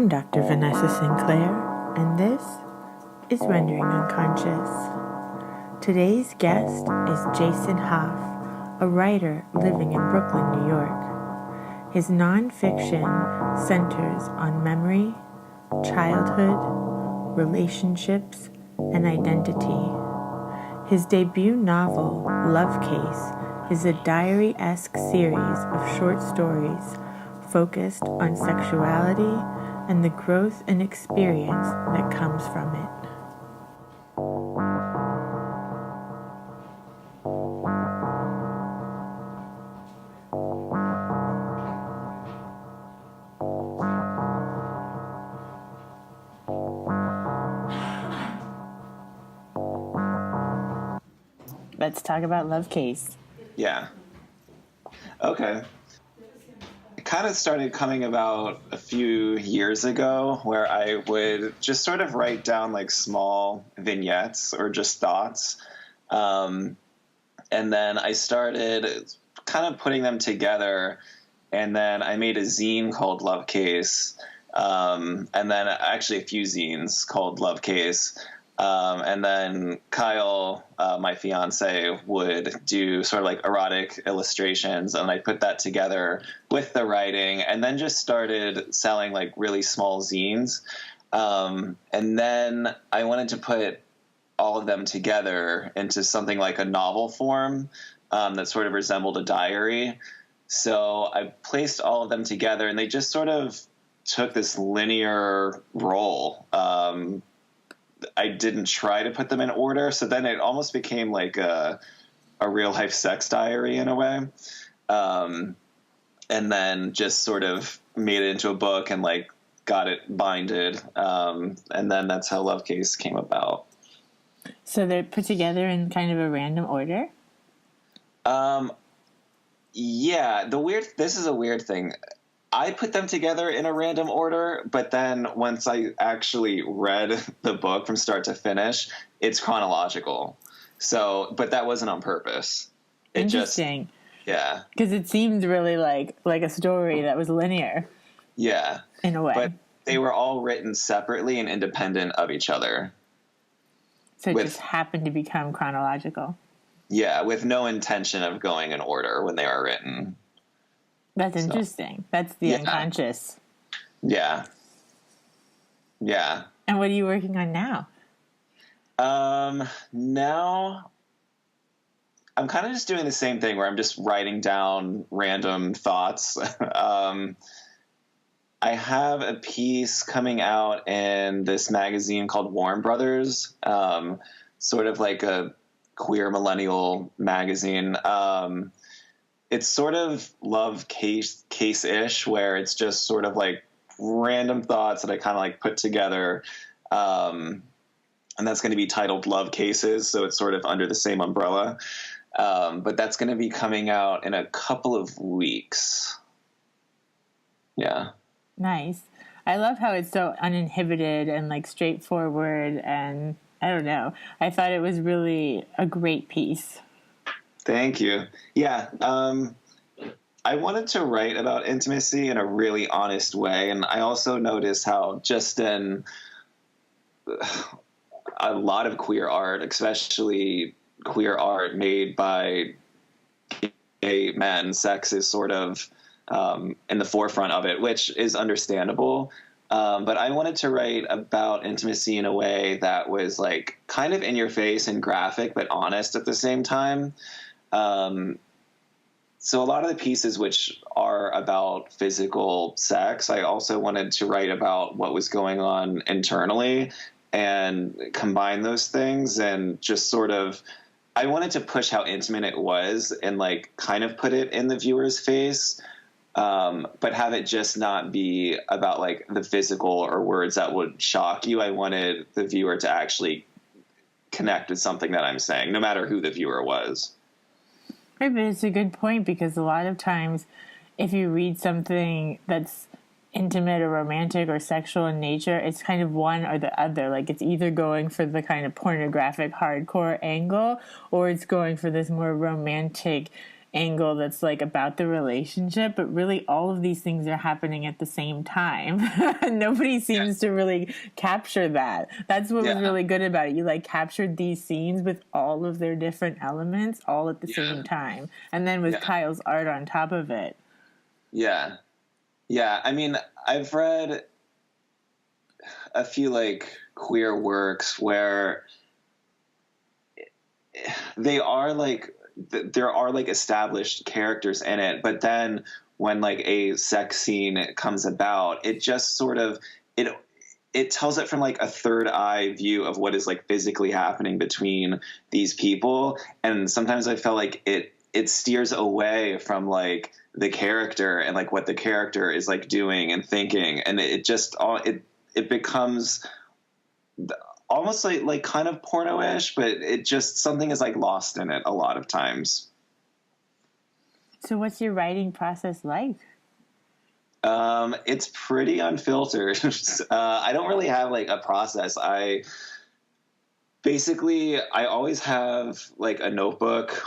I'm Dr. Vanessa Sinclair, and this is Rendering Unconscious. Today's guest is Jason HAAF, a writer living in Brooklyn, New York. His nonfiction centers on memory, childhood, relationships, and identity. His debut novel, Love Case, is a diary-esque series of short stories focused on sexuality and the growth and experience that comes from it. Let's talk about Love Case. Yeah. Okay. It kind of started coming about a few years ago where I would just sort of write down like small vignettes or just thoughts. And then I started kind of putting them together, and then I made a zine called Love Case. And then actually a few zines called Love Case. And then Kyle, my fiance, would do sort of like erotic illustrations, and I put that together with the writing, and then just started selling like really small zines. And then I wanted to put all of them together into something like a novel form that sort of resembled a diary. So I placed all of them together, and they just sort of took this linear role. I didn't try to put them in order, so then it almost became like a real life sex diary in a way. And then just sort of made it into a book and like got it binded. And then that's how Love Case came about. So they're put together in kind of a random order? Yeah, this is a weird thing. I put them together in a random order, but then once I actually read the book from start to finish, it's chronological. So, but that wasn't on purpose. Interesting. Yeah. Because it seemed really like a story that was linear. Yeah. In a way. But they were all written separately and independent of each other. So it just happened to become chronological. Yeah, with no intention of going in order when they are written. That's interesting. That's the unconscious. Yeah. Yeah. And what are you working on now? Now I'm kind of just doing the same thing where I'm just writing down random thoughts. I have a piece coming out in this magazine called Warren Brothers, sort of like a queer millennial magazine. It's sort of Love Case-ish, where it's just sort of like random thoughts that I kind of like put together. And that's going to be titled Love Cases, so it's sort of under the same umbrella. But that's going to be coming out in a couple of weeks. Yeah. Nice. I love how it's so uninhibited and like straightforward, and I don't know. I thought it was really a great piece. Thank you. Yeah. I wanted to write about intimacy in a really honest way. And I also noticed how just in a lot of queer art, especially queer art made by gay men, sex is sort of in the forefront of it, which is understandable. But I wanted to write about intimacy in a way that was like kind of in your face and graphic, but honest at the same time. So a lot of the pieces which are about physical sex, I also wanted to write about what was going on internally and combine those things and just sort of, I wanted to push how intimate it was and like kind of put it in the viewer's face, but have it just not be about like the physical or words that would shock you. I wanted the viewer to actually connect with something that I'm saying, no matter who the viewer was. Right, but it's a good point, because a lot of times if you read something that's intimate or romantic or sexual in nature, it's kind of one or the other. Like it's either going for the kind of pornographic hardcore angle, or it's going for this more romantic angle that's like about the relationship, but really all of these things are happening at the same time. Nobody seems to really capture that. That's what was really good about it. You like captured these scenes with all of their different elements all at the same time. And then with Kyle's art on top of it. Yeah. Yeah. I mean, I've read a few like queer works where they are like, there are like established characters in it, but then when like a sex scene comes about, it just sort of it tells it from like a third eye view of what is like physically happening between these people, and sometimes I felt like it steers away from like the character and like what the character is like doing and thinking, and it just it becomes almost like kind of porno-ish, but it just something is like lost in it a lot of times. So what's your writing process like? It's pretty unfiltered. I don't really have like a process. I always have like a notebook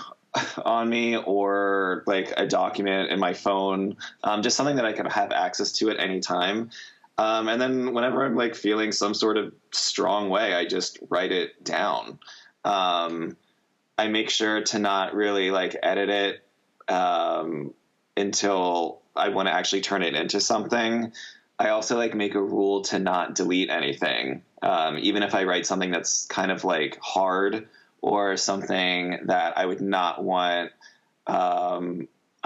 on me or like a document in my phone, just something that I can have access to at any time. And then whenever I'm like feeling some sort of strong way, I just write it down. I make sure to not really like edit it until I want to actually turn it into something. I also like make a rule to not delete anything. Even if I write something that's kind of like hard or something that I would not want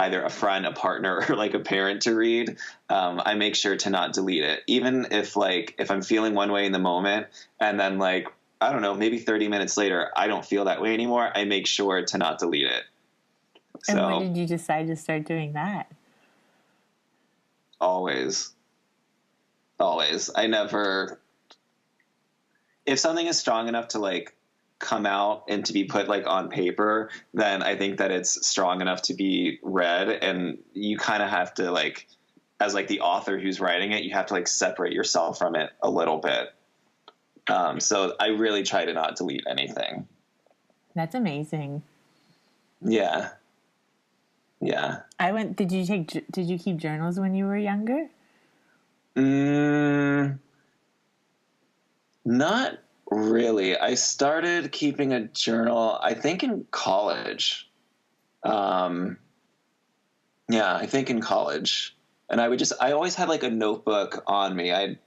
either a friend, a partner, or like a parent to read, I make sure to not delete it. Even if I'm feeling one way in the moment and then like, I don't know, maybe 30 minutes later, I don't feel that way anymore, I make sure to not delete it. And when did you decide to start doing that? Always. I never, if something is strong enough to like come out and to be put like on paper, then I think that it's strong enough to be read, and you kind of have to like, as like the author who's writing it, you have to like separate yourself from it a little bit. So I really try to not delete anything. That's amazing. Yeah. Did you keep journals when you were younger? Not really. I started keeping a journal, I think, in college. I think in college. And I always had like a notebook on me. I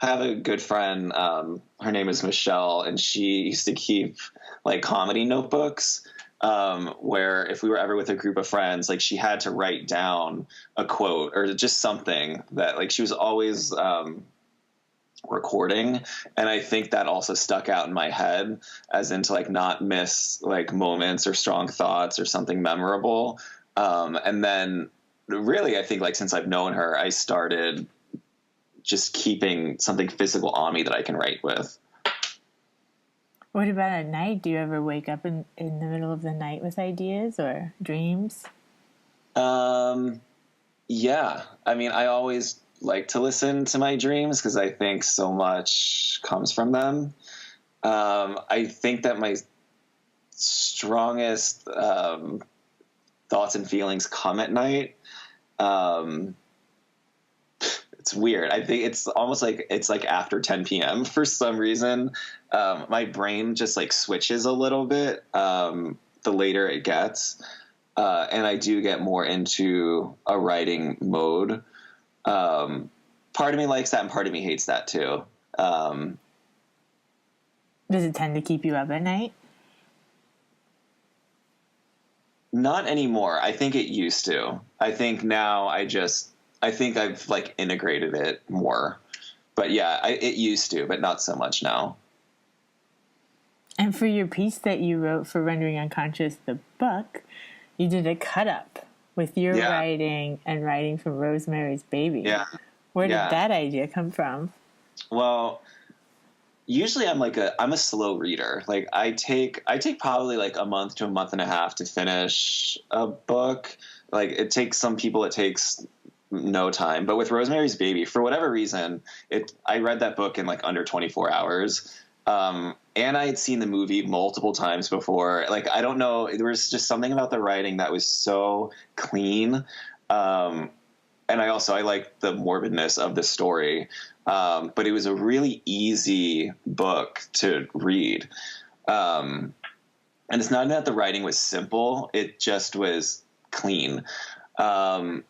have a good friend, her name is Michelle, and she used to keep like comedy notebooks, where if we were ever with a group of friends, like she had to write down a quote or just something that like she was always, recording. And I think that also stuck out in my head as into like not miss like moments or strong thoughts or something memorable. And then really, I think like since I've known her, I started just keeping something physical on me that I can write with. What about at night? Do you ever wake up in the middle of the night with ideas or dreams? Yeah. I mean, I always like to listen to my dreams because I think so much comes from them. I think that my strongest thoughts and feelings come at night. It's weird. I think it's almost like it's like after 10 p.m. for some reason. My brain just like switches a little bit the later it gets. And I do get more into a writing mode. Part of me likes that and part of me hates that too. Does it tend to keep you up at night? Not anymore. I think it used to. I think now I think I've like integrated it more, but yeah, it used to, but not so much now. And for your piece that you wrote for Rendering Unconscious, the book, you did a cut up with your writing and writing from Rosemary's Baby. Yeah. Where did that idea come from? Well, usually I'm a slow reader. Like I take probably like a month to a month and a half to finish a book. Like some people it takes no time, but with Rosemary's Baby, for whatever reason, I read that book in like under 24 hours. And I had seen the movie multiple times before. Like, I don't know, there was just something about the writing that was so clean. And I liked the morbidness of the story. But it was a really easy book to read. And it's not that the writing was simple. It just was clean. So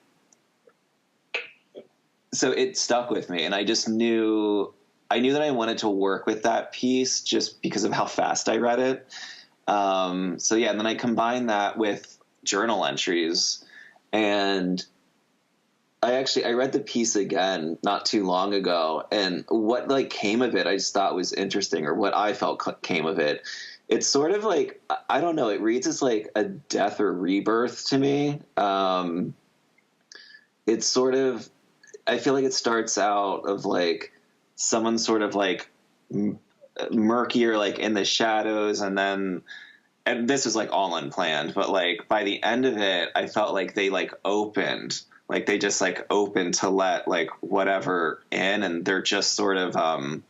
it stuck with me, and I knew that I wanted to work with that piece just because of how fast I read it. And then I combined that with journal entries, and I read the piece again not too long ago, and what like came of it, I just thought was interesting, or what I felt came of it. It's sort of like, I don't know, it reads as like a death or rebirth to me. It's sort of, I feel like it starts out of like someone sort of like murkier, like in the shadows. And this was like all unplanned, but like by the end of it, I felt like they like opened, like they just like opened to let like whatever in. And they're just sort of,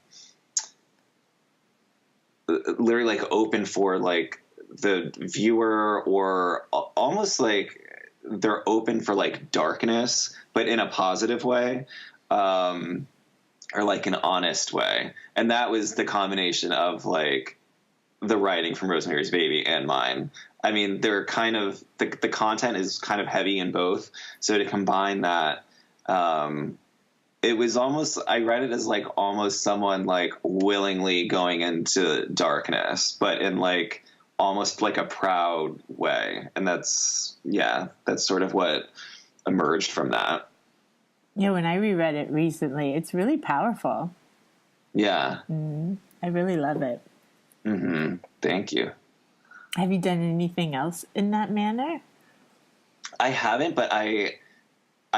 literally like open for like the viewer, or almost like they're open for like darkness, but in a positive way, or like an honest way. And that was the combination of like the writing from Rosemary's Baby and mine. I mean, they're kind of, the content is kind of heavy in both. So to combine that, it was almost, I read it as like almost someone like willingly going into darkness, but in like almost like a proud way. And that's sort of what emerged from that. Yeah, when I reread it recently, it's really powerful. Yeah. I really love it. Mm-hmm. Thank you. Have you done anything else in that manner? I haven't, but I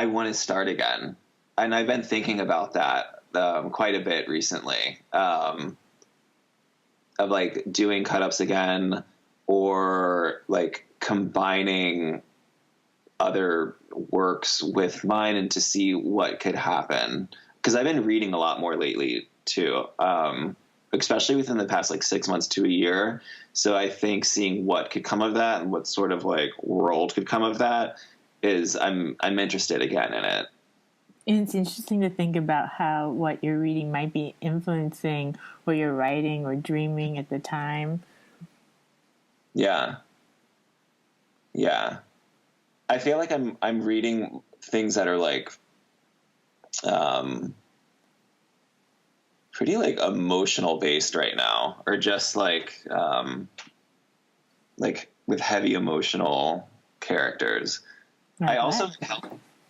want to start again. And I've been thinking about that quite a bit recently, of like doing cut-ups again, or like combining other works with mine, and to see what could happen. Because I've been reading a lot more lately too, especially within the past like 6 months to a year. So I think seeing what could come of that and what sort of like world could come of that is, I'm interested again in it. And it's interesting to think about how what you're reading might be influencing what you're writing or dreaming at the time. Yeah. Yeah. I feel like I'm reading things that are like, pretty like emotional based right now, or just like with heavy emotional characters. I also,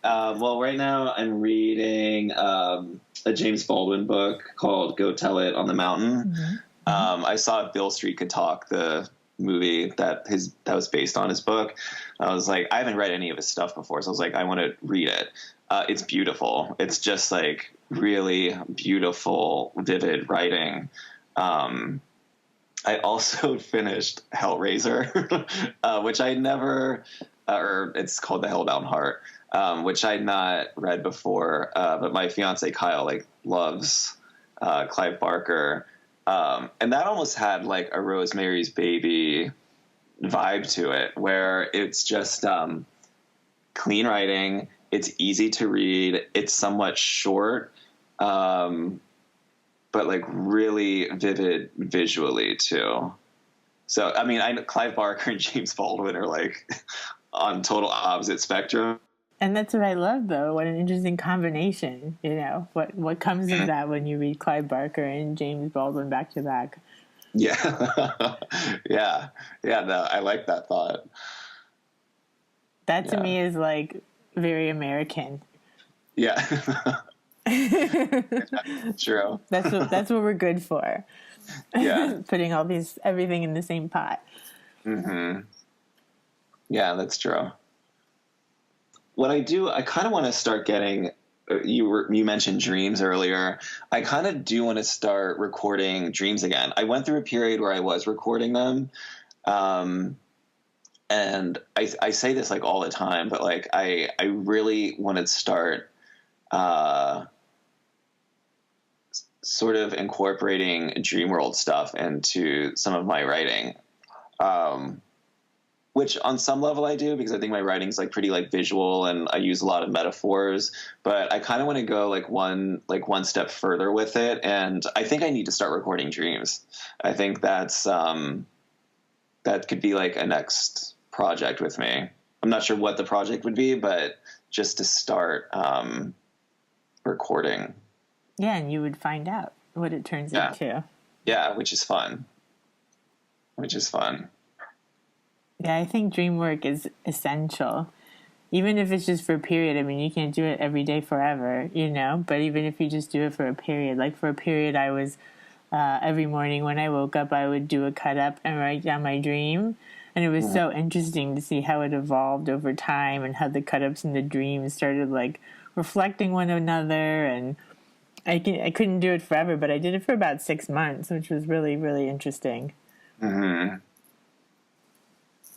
well, right now I'm reading a James Baldwin book called Go Tell It on the Mountain. Mm-hmm. I saw Bill Street Could Talk, the movie that was based on his book. I was like, I haven't read any of his stuff before, so I was like, I want to read it. It's beautiful. It's just like really beautiful, vivid writing. I also finished Hellraiser, which I never, or it's called The Hellbound Heart, which I'd not read before, but my fiance Kyle like loves Clive Barker. And that almost had like a Rosemary's Baby vibe to it, where it's just clean writing. It's easy to read. It's somewhat short, but like really vivid visually too. So, I mean, Clive Barker and James Baldwin are like on total opposite spectrum. And that's what I love, though. What an interesting combination, you know, what comes of that when you read Clive Barker and James Baldwin back to back. Yeah. Yeah. No, I like that thought. That to me is like very American. Yeah. True. That's what we're good for. Yeah. Putting everything in the same pot. Mm-hmm. Yeah, that's true. What I kind of want to start getting, you mentioned dreams earlier. I kind of do want to start recording dreams again. I went through a period where I was recording them. And I say this like all the time, but like, I really want to start, sort of incorporating dream world stuff into some of my writing. Which on some level I do, because I think my writing's like pretty like visual and I use a lot of metaphors, but I kind of want to go like one step further with it. And I think I need to start recording dreams. I think that's, that could be like a next project with me. I'm not sure what the project would be, but just to start, recording. Yeah. And you would find out what it turns into. Yeah. Which is fun. Yeah, I think dream work is essential. Even if it's just for a period. I mean, you can't do it every day forever, you know, but even if you just do it for a period, like for a period, I was, every morning when I woke up, I would do a cut up and write down my dream. And it was so interesting to see how it evolved over time and how the cut ups and the dreams started like reflecting one another. And I couldn't do it forever, but I did it for about 6 months, which was really, really interesting. Mm-hmm.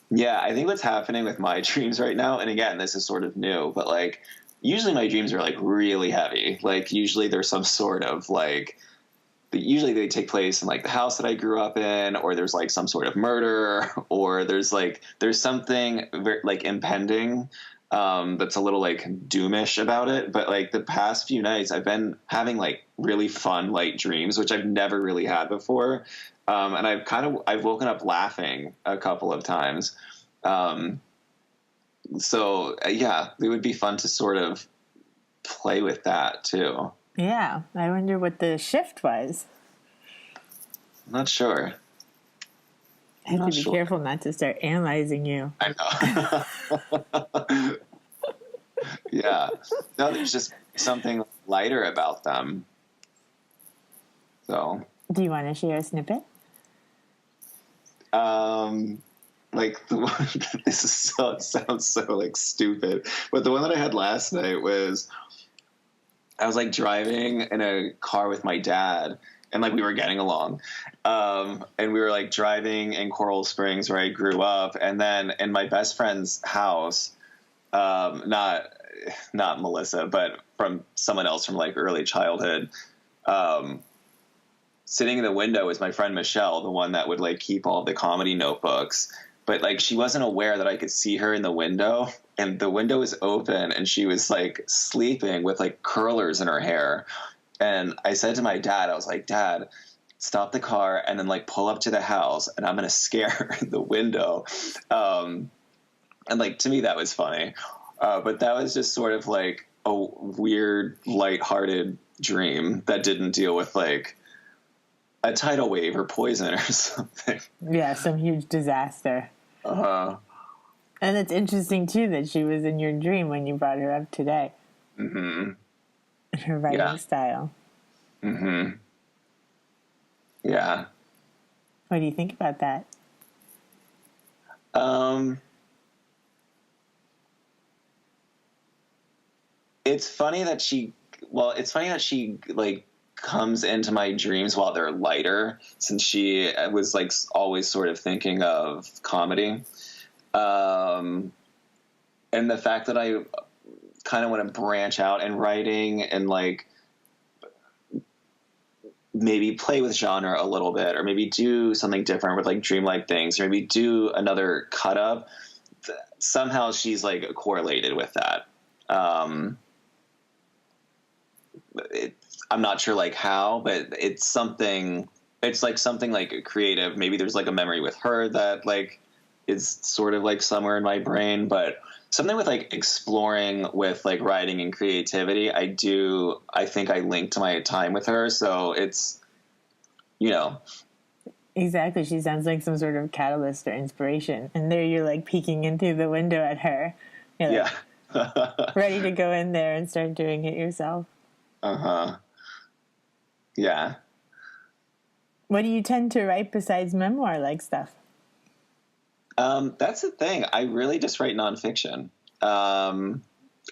Yeah, I think what's happening with my dreams right now, and again, this is sort of new, but like usually my dreams are like really heavy. Like usually there's some sort of like, usually they take place in like the house that I grew up in, or there's like some sort of murder, or there's something like impending, that's a little like doomish about it. But like the past few nights I've been having like really fun light dreams, which I've never really had before. And I've woken up laughing a couple of times. So yeah, it would be fun to sort of play with that too. Yeah. I wonder what the shift was. I'm not sure. I have to be careful not to start analyzing you. I know. Yeah. No, there's just something lighter about them. So. Do you want to share a snippet? Like the one, sounds so like stupid, but the one that I had last night was, I was like driving in a car with my dad, and like we were getting along, and we were like driving in Coral Springs where I grew up, and then in my best friend's house, not Melissa, but from someone else from like early childhood, sitting in the window was my friend Michelle, the one that would like keep all the comedy notebooks. But like she wasn't aware that I could see her in the window, and the window was open, and she was like sleeping with like curlers in her hair. And I said to my dad, I was like, Dad, stop the car and then like pull up to the house, and I'm going to scare her in the window. And like, to me, that was funny. But that was just sort of like a weird, lighthearted dream that didn't deal with like a tidal wave or poison or something. Yeah, some huge disaster. Uh-huh. And it's interesting, too, that she was in your dream when you brought her up today. Mm-hmm. Her writing style. Mm-hmm. Yeah. What do you think about that? It's funny that she like comes into my dreams while they're lighter, since she was like always sort of thinking of comedy. And the fact that I kind of want to branch out in writing and like maybe play with genre a little bit, or maybe do something different with like dreamlike things, or maybe do another cut up. Somehow she's like correlated with that. I'm not sure like how, but it's something like creative. Maybe there's like a memory with her that like is sort of like somewhere in my brain, but something with like exploring with like writing and creativity. I think I link to my time with her. So it's, you know. Exactly. She sounds like some sort of catalyst or inspiration. And there you're like peeking in through the window at her. You're like, yeah. ready to go in there and start doing it yourself. Uh-huh. Yeah. What do you tend to write besides memoir-like stuff? That's the thing. I really just write nonfiction. And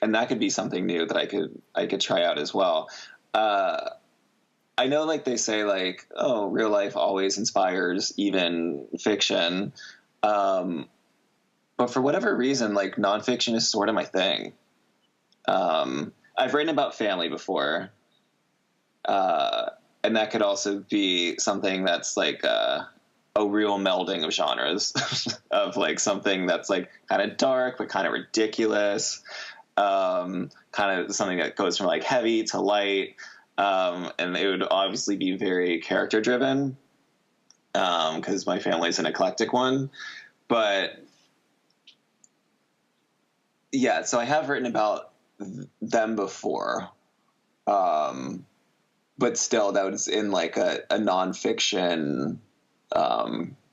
that could be something new that I could try out as well. I know like they say like, oh, real life always inspires even fiction. But for whatever reason, like nonfiction is sort of my thing. I've written about family before. and that could also be something that's like a real melding of genres of like something that's like kind of dark but kind of ridiculous, kind of something that goes from like heavy to light, and it would obviously be very character driven, because my family's an eclectic one. But yeah, so I have written about them before, but still that was in like a nonfiction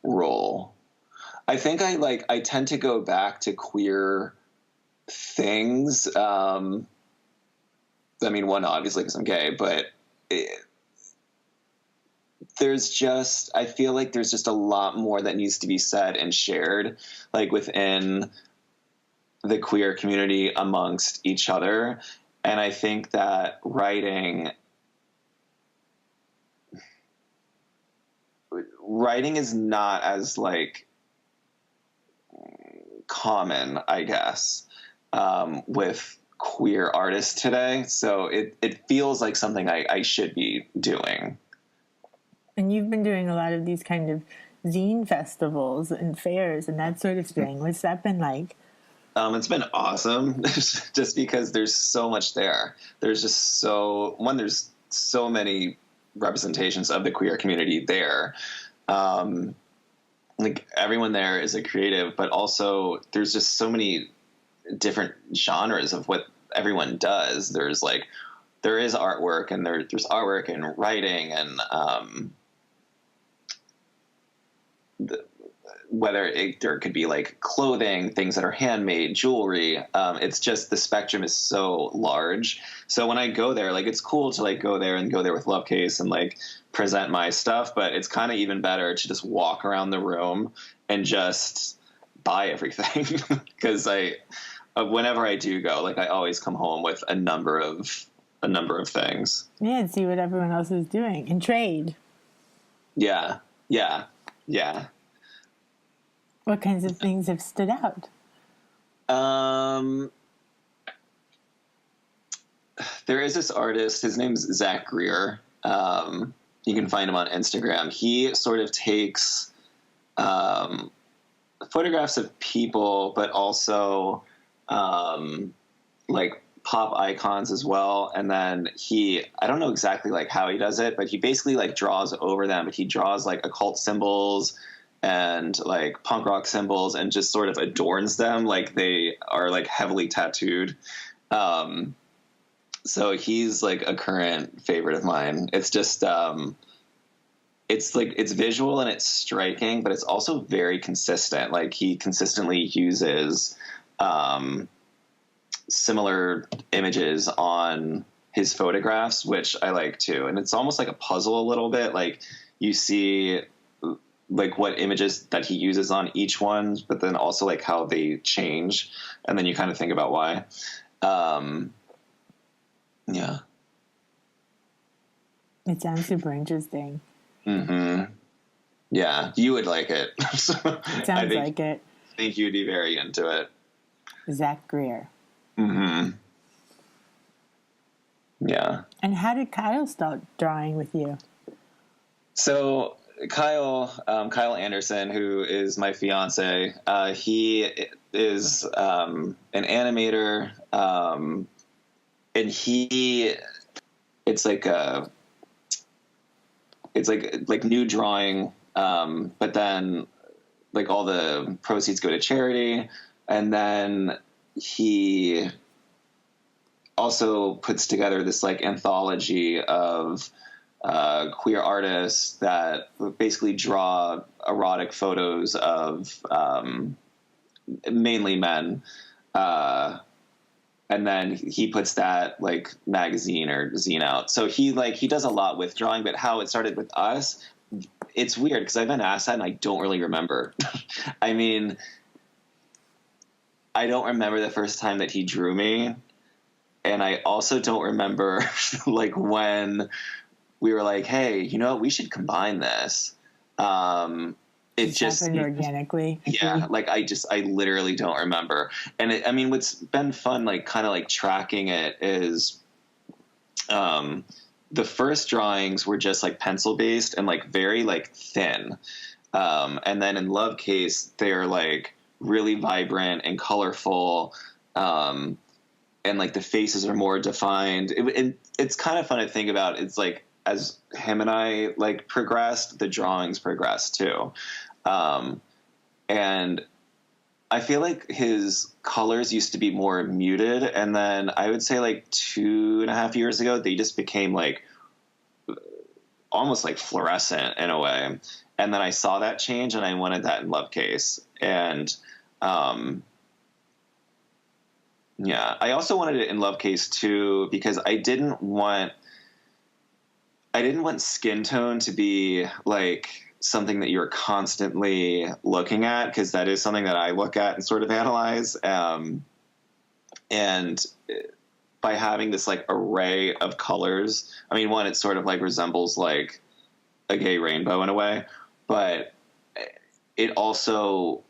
role. I think I tend to go back to queer things. I mean, one, obviously because I'm gay, but I feel like there's just a lot more that needs to be said and shared, like within the queer community amongst each other. And I think that writing is not as like common, I guess, with queer artists today. So it feels like something I should be doing. And you've been doing a lot of these kind of zine festivals and fairs and that sort of thing. What's that been like? It's been awesome just because there's so much there. There's so many representations of the queer community there. Like everyone there is a creative, but also there's just so many different genres of what everyone does. There is artwork, and there's artwork and writing, and there could be like clothing, things that are handmade, jewelry. It's just the spectrum is so large. So when I go there, like it's cool to like go there with Love Case and like present my stuff, but it's kind of even better to just walk around the room and just buy everything. Because whenever I do go, like I always come home with a number of things. Yeah, and see what everyone else is doing and trade. Yeah. What kinds of things have stood out? There is this artist, his name's Zach Greer. You can find him on Instagram. He sort of takes photographs of people, but also like pop icons as well. And then I don't know exactly like how he does it, but he basically like draws over them, but he draws like occult symbols and like punk rock symbols and just sort of adorns them like they are like heavily tattooed. So he's like a current favorite of mine. It's just, it's visual and it's striking, but it's also very consistent. Like he consistently uses, similar images on his photographs, which I like too. And it's almost like a puzzle a little bit. Like you see like what images that he uses on each one, but then also like how they change. And then you kind of think about why. Yeah. It sounds super interesting. Mm-hmm. Yeah. You would like it. It sounds like it. I think you'd be very into it. Zach Greer. Mm-hmm. Yeah. And how did Kyle start drawing with you? So Kyle Anderson, who is my fiance, he is an animator, and it's like new drawing, but then like all the proceeds go to charity, and then he also puts together this like anthology of queer artists that basically draw erotic photos of mainly men, and then he puts that like magazine or zine out. So he does a lot with drawing, but how it started with us, it's weird because I've been asked that and I don't really remember. I mean, I don't remember the first time that he drew me, and I also don't remember like when we were like, hey, you know what, we should combine this. It just happened organically. Yeah. Like I literally don't remember. And what's been fun, like kind of like tracking it is, the first drawings were just like pencil based and like very like thin. And then in Love Case, they're like really vibrant and colorful. And like the faces are more defined. It's kind of fun to think about. It's like, as him and I like progressed, the drawings progressed too. And I feel like his colors used to be more muted. And then I would say like 2.5 years ago, they just became like almost like fluorescent in a way. And then I saw that change and I wanted that in Love Case. And, yeah, I also wanted it in Love Case too, because I didn't want skin tone to be like something that you're constantly looking at, because that is something that I look at and sort of analyze. And by having this like array of colors, I mean, one, it sort of like resembles like a gay rainbow in a way, but it also,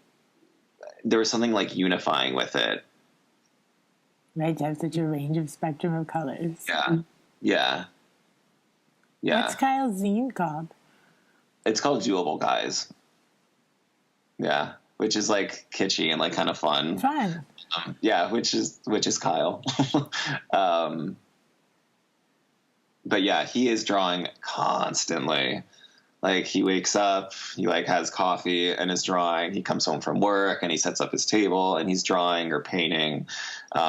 there was something like unifying with it. Right, to have such a range of spectrum of colors. Yeah. Yeah. Yeah. What's Kyle's zine called? It's called Doable Guys. Yeah. Which is like kitschy and like kind of fun. Fun. Yeah. Which is Kyle. But yeah, he is drawing constantly. Like he wakes up, he like has coffee and is drawing. He comes home from work and he sets up his table and he's drawing or painting.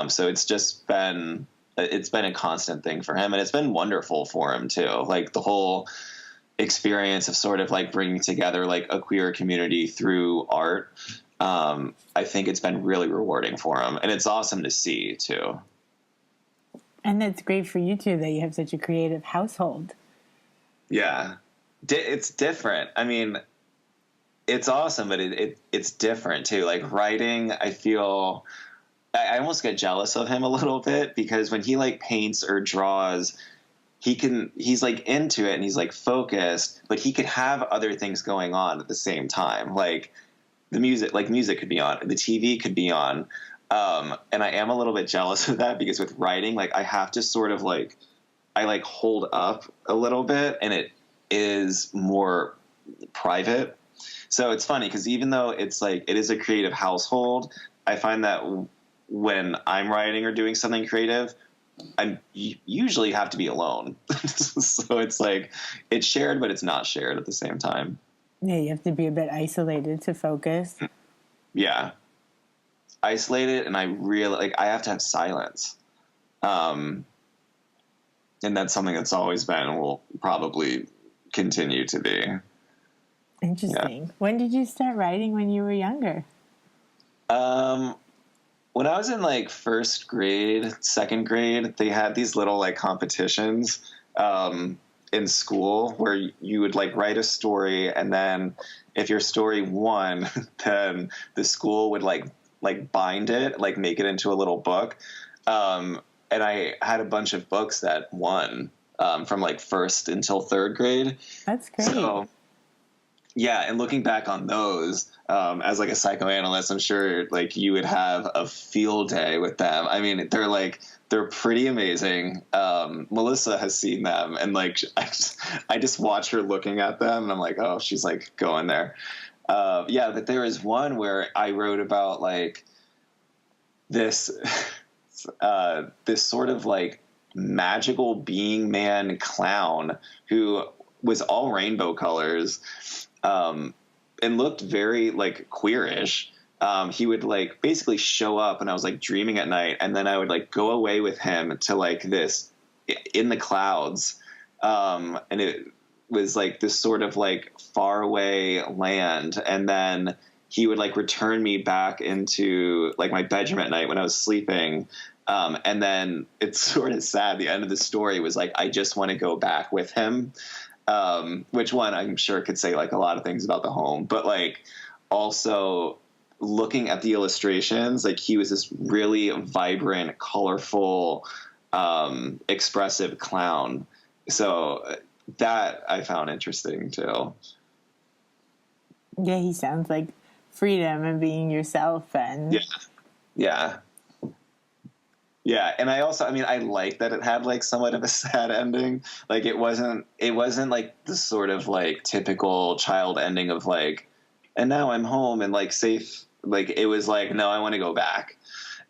So it's just been a constant thing for him, and it's been wonderful for him too. Like the whole experience of sort of like bringing together like a queer community through art. I think it's been really rewarding for him, and it's awesome to see too. And it's great for you too that you have such a creative household. Yeah. It's different. I mean, it's awesome, but it's different too. Like writing, I feel I almost get jealous of him a little bit, because when he like paints or draws, he's like into it and he's like focused, but he could have other things going on at the same time. Like music could be on, the TV could be on. And I am a little bit jealous of that, because with writing, like I have to sort of like, I like hold up a little bit, and it is more private. So it's funny, because even though it's like it is a creative household, I find that when I'm writing or doing something creative, I usually have to be alone. So it's like it's shared, but it's not shared at the same time. Yeah, you have to be a bit isolated to focus. Yeah, isolated, and I really like I have to have silence. And that's something that's always been and will probably continue to be. Interesting. Yeah. When did you start writing when you were younger? When I was in like first grade, second grade, they had these little like competitions in school where you would like write a story, and then if your story won, then the school would like bind it, like make it into a little book. And I had a bunch of books that won from like first until third grade. That's great. So, yeah, and looking back on those, as like a psychoanalyst, I'm sure like you would have a field day with them. I mean, they're pretty amazing. Melissa has seen them, and like I just watch her looking at them, and I'm like, oh, she's like going there. Yeah, but there is one where I wrote about like this this sort of like magical being man clown who was all rainbow colors, and looked very like queerish. He would like basically show up, and I was like dreaming at night, and then I would like go away with him to like this in the clouds. And it was like this sort of like faraway land. And then he would like return me back into like my bedroom at night when I was sleeping. And then it's sort of sad. The end of the story was like, I just want to go back with him. Which one I'm sure could say like a lot of things about the home, but like also looking at the illustrations, like he was this really vibrant, colorful, expressive clown. So that I found interesting too. Yeah, he sounds like freedom and being yourself, and yeah. Yeah, and I like that it had like somewhat of a sad ending. Like it wasn't like the sort of like typical child ending of like, and now I'm home and like safe. Like it was like, no, I want to go back.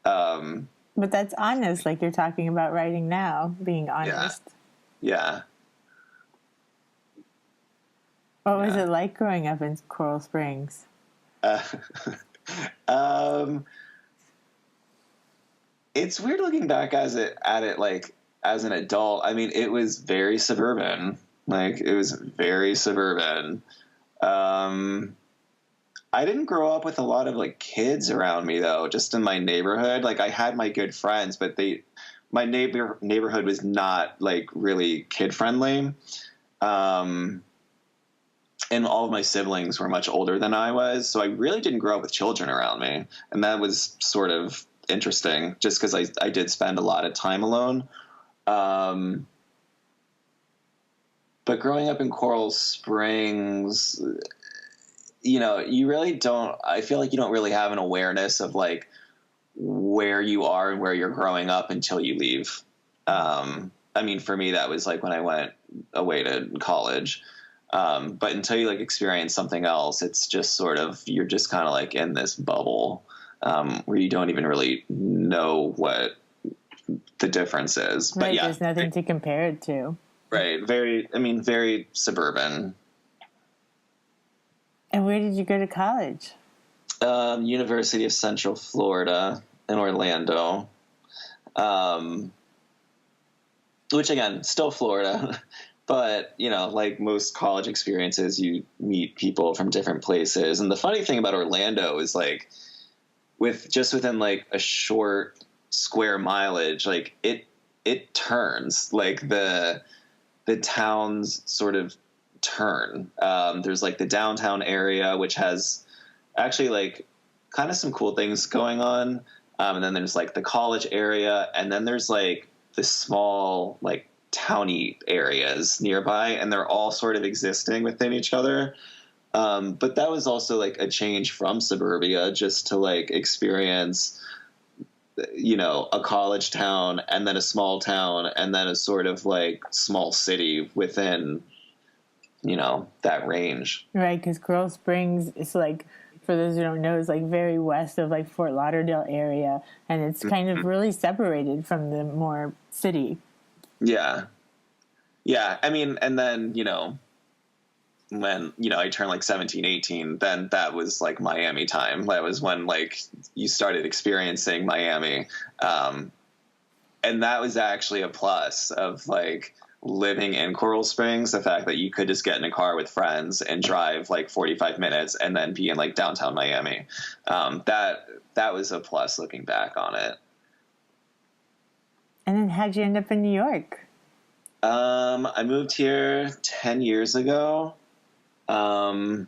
But that's honest, like you're talking about writing now, being honest. Yeah. What was it like growing up in Coral Springs? It's weird looking back at it like as an adult. I mean, it was very suburban. Like it was very suburban. I didn't grow up with a lot of like kids around me though, just in my neighborhood. Like I had my good friends, but my neighborhood was not like really kid friendly. And all of my siblings were much older than I was, so I really didn't grow up with children around me, and that was sort of interesting, just because I did spend a lot of time alone. But growing up in Coral Springs, you really don't. I feel like you don't really have an awareness of like where you are and where you're growing up until you leave. I mean, for me, that was like when I went away to college. But until you like experience something else, it's just sort of, you're just kind of like in this bubble, where you don't even really know what the difference is. Right, But yeah, there's nothing to compare it to. Right. Very suburban. And where did you go to college? University of Central Florida in Orlando. Which again, still Florida. But, like most college experiences, you meet people from different places. And the funny thing about Orlando is like within like a short square mileage, like it turns, like the towns sort of turn. There's like the downtown area, which has actually like kind of some cool things going on. And then there's like the college area, and then there's like the small like towny areas nearby, and they're all sort of existing within each other. But that was also like a change from suburbia, just to like experience, a college town and then a small town and then a sort of like small city within, that range. Right, because Coral Springs is like, for those who don't know, is like very west of like Fort Lauderdale area, and it's kind of really separated from the more city. Yeah. Yeah. I mean, and then, when, I turned like 17, 18, then that was like Miami time. That was when like you started experiencing Miami. And that was actually a plus of like living in Coral Springs, the fact that you could just get in a car with friends and drive like 45 minutes and then be in like downtown Miami. That was a plus looking back on it. And then how'd you end up in New York? I moved here 10 years ago. I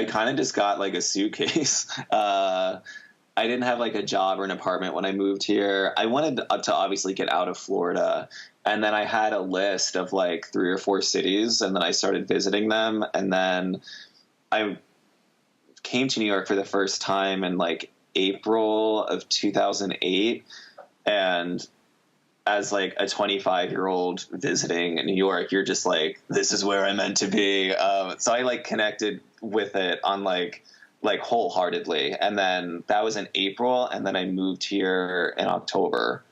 kind of just got like a suitcase. I didn't have like a job or an apartment when I moved here. I wanted to obviously get out of Florida, and then I had a list of like 3 or 4 cities, and then I started visiting them, and then I came to New York for the first time in like April of 2008, and as like a 25-year-old visiting New York, you're just like, this is where I'm meant to be. So I like connected with it on like wholeheartedly. And then that was in April. And then I moved here in October.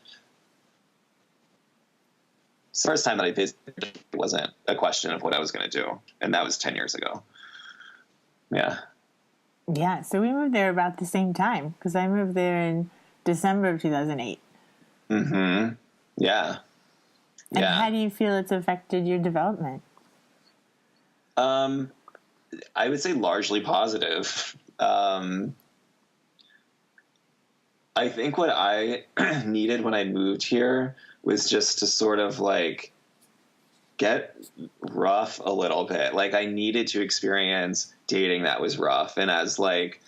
So the first time that I visited, it wasn't a question of what I was going to do. And that was 10 years ago. Yeah. Yeah. So we moved there about the same time, because I moved there in December of 2008. Mm-hmm. Yeah. And how do you feel it's affected your development? I would say largely positive. I think what I needed when I moved here was just to sort of like get rough a little bit. Like I needed to experience dating that was rough. And as like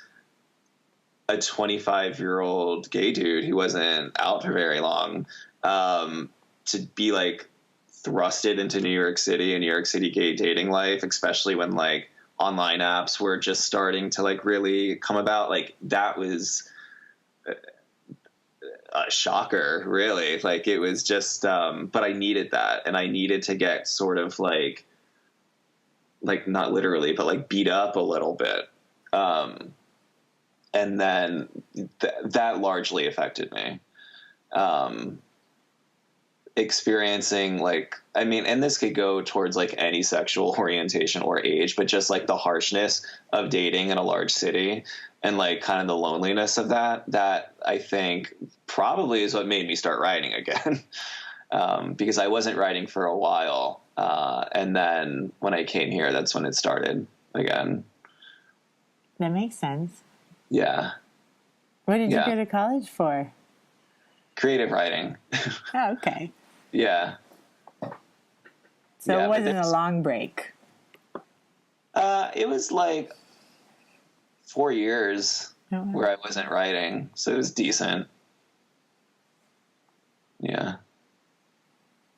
a 25-year-old gay dude who wasn't out for very long, to be like thrusted into New York City and New York City gay dating life, especially when like online apps were just starting to like really come about, like that was a shocker, really. Like, it was just, but I needed that, and I needed to get sort of like not literally, but like beat up a little bit. And then that largely affected me. Experiencing and this could go towards like any sexual orientation or age, but just like the harshness of dating in a large city and like kind of the loneliness of that I think probably is what made me start writing again. Because I wasn't writing for a while. And then when I came here, that's when it started again. That makes sense. Yeah. What did you go to college for? Creative writing. Oh, okay. Yeah. So it wasn't a long break. It was like 4 years where I wasn't writing, so it was decent. Yeah.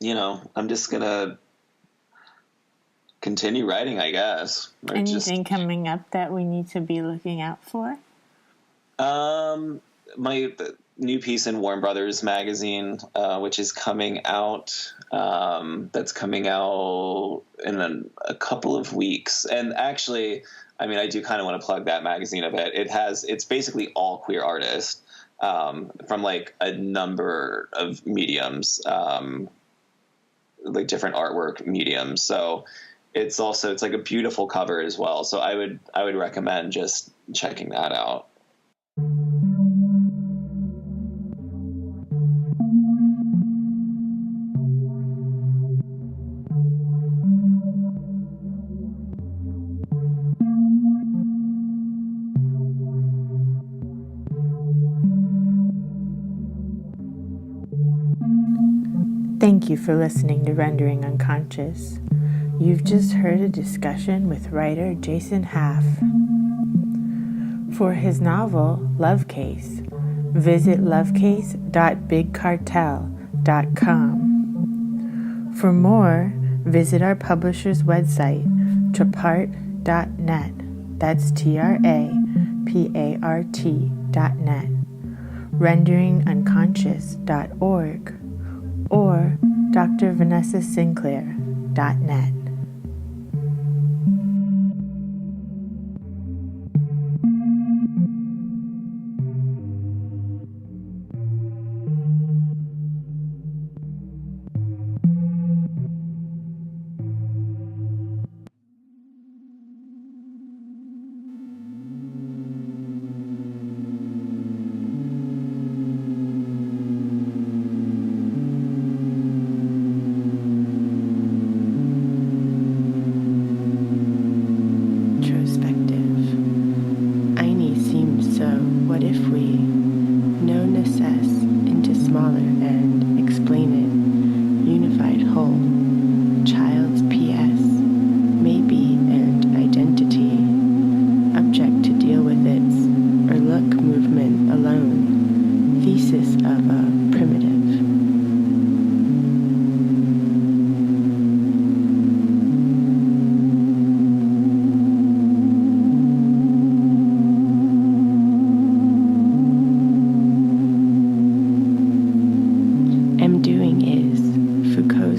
I'm just gonna continue writing, I guess. Anything coming up that we need to be looking out for? My new piece in Warner Brothers magazine, which is coming out. That's coming out in a couple of weeks. And actually, I do kind of want to plug that magazine a bit. It's basically all queer artists, from like a number of mediums, like different artwork mediums. So it's like a beautiful cover as well. So I would recommend just checking that out. Thank you for listening to Rendering Unconscious. You've just heard a discussion with writer Jason HAAF. For his novel, Love Case, visit lovecase.bigcartel.com. For more, visit our publisher's website, trapart.net. That's TRAPART.net. renderingunconscious.org. or drvanessasinclair.net.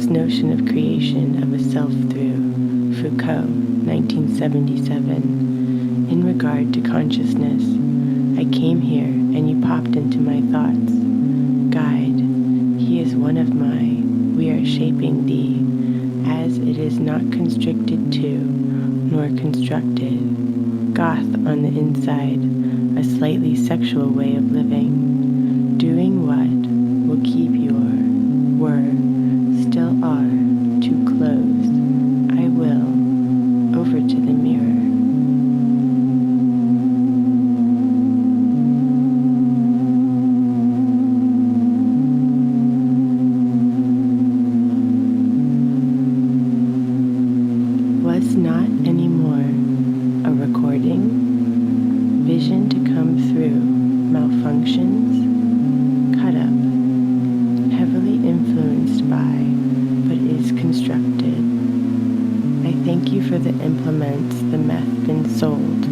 Notion of creation of a self through Foucault, 1977. In regard to consciousness, I came here and you popped into my thoughts. Guide, he is one of my, we are shaping thee, as it is not constricted to, nor constructed. Goth on the inside, a slightly sexual way of living. Doing what will keep your, were, still are, to close, I will, over to the mirror. Was not anymore a recording, vision to come through, malfunctions, cut up, heavily influenced by, but is constructed. I thank you for the implements the meth been sold.